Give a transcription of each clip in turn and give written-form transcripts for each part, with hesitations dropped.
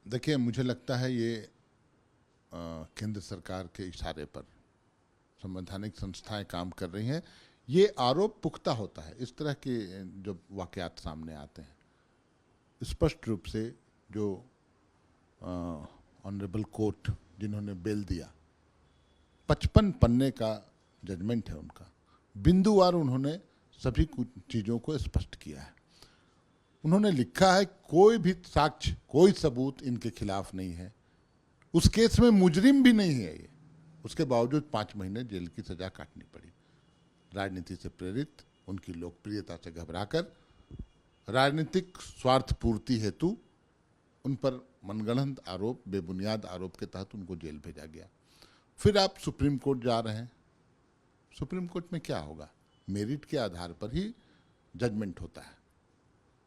देखिए, मुझे लगता है ये केंद्र सरकार के इशारे पर संवैधानिक संस्थाएं काम कर रही हैं। ये आरोप पुख्ता होता है इस तरह के जब वाकयात सामने आते हैं। स्पष्ट रूप से जो ऑनरेबल कोर्ट जिन्होंने बेल दिया, 55 पन्ने का जजमेंट है उनका, बिंदुवार उन्होंने सभी कुछ चीज़ों को स्पष्ट किया है। उन्होंने लिखा है कोई भी साक्ष्य, कोई सबूत इनके खिलाफ नहीं है। उस केस में मुजरिम भी नहीं है ये, उसके बावजूद 5 महीने जेल की सजा काटनी पड़ी। राजनीति से प्रेरित, उनकी लोकप्रियता से घबराकर, राजनीतिक स्वार्थ पूर्ति हेतु उन पर मनगढ़ंत आरोप, बेबुनियाद आरोप के तहत उनको जेल भेजा गया। फिर आप सुप्रीम कोर्ट जा रहे हैं। सुप्रीम कोर्ट में क्या होगा? मेरिट के आधार पर ही जजमेंट होता है।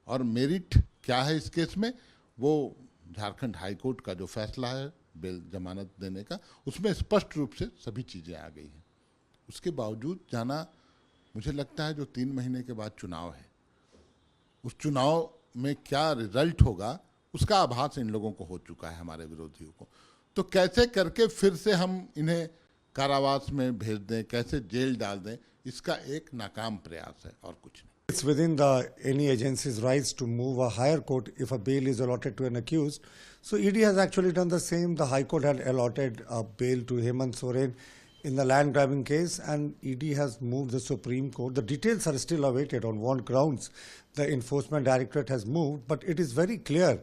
और मेरिट क्या है इस केस में? वो झारखंड हाई कोर्ट का जो फैसला है बेल जमानत देने का, उसमें स्पष्ट रूप से सभी चीज़ें आ गई हैं। उसके बावजूद जाना, मुझे लगता है जो 3 महीने के बाद चुनाव है, उस चुनाव में क्या रिजल्ट होगा उसका आभास इन लोगों को हो चुका है, हमारे विरोधियों को। तो कैसे करके फिर से हम इन्हें कारावास में भेज दें, कैसे जेल डाल दें, इसका एक नाकाम प्रयास है और कुछ नहीं। It's within any agency's rights to move a higher court if a bail is allotted to an accused. So ED has actually done the same. The High Court had allotted a bail to Hemant Soren in the land grabbing case, and ED has moved the Supreme Court. The details are still awaited on what grounds the Enforcement Directorate has moved, but it is very clear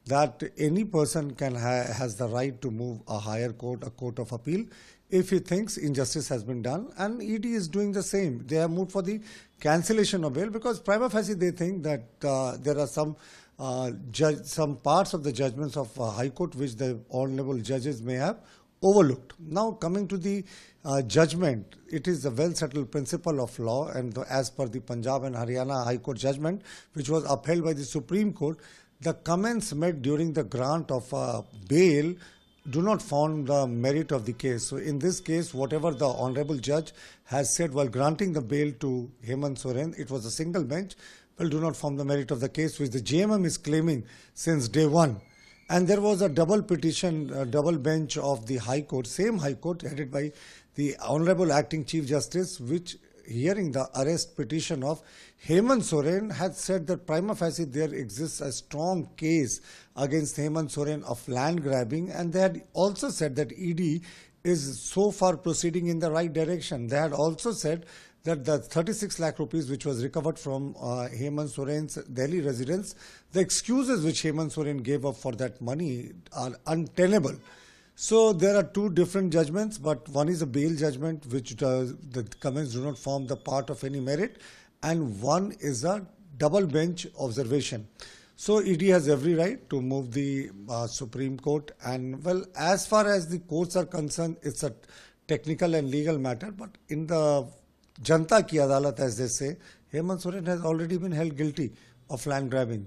that any person has the right to move a higher court, a court of appeal, if he thinks injustice has been done, and ED is doing the same. They have moved for the cancellation of bail because prima facie they think that there are some parts of the judgments of High Court which the honorable judges may have overlooked. Now coming to the judgment, it is a well-settled principle of law, and as per the Punjab and Haryana High Court judgment, which was upheld by the Supreme Court, the comments made during the grant of bail do not found the merit of the case. So in this case, whatever the honorable judge has said while granting the bail to Hemant Soren, it was a single bench, will do not form the merit of the case, which the JMM is claiming since day one. And there was a double petition, double bench of the High Court, same High Court headed by the Honorable Acting Chief Justice, which hearing the arrest petition of Hemant Soren had said that prima facie there exists a strong case against Hemant Soren of land grabbing, and they had also said that ED is so far proceeding in the right direction. They had also said that the 36 lakh rupees which was recovered from Hemant Soren's Delhi residence, the excuses which Hemant Soren gave up for that money are untenable. So there are two different judgments, but one is a bail judgment which the comments do not form the part of any merit, and one is a double bench observation. So ED has every right to move the Supreme Court, and well, as far as the courts are concerned, it's a technical and legal matter, but in the Janta ki Adalat, as they say, Hemant Soren has already been held guilty of land grabbing.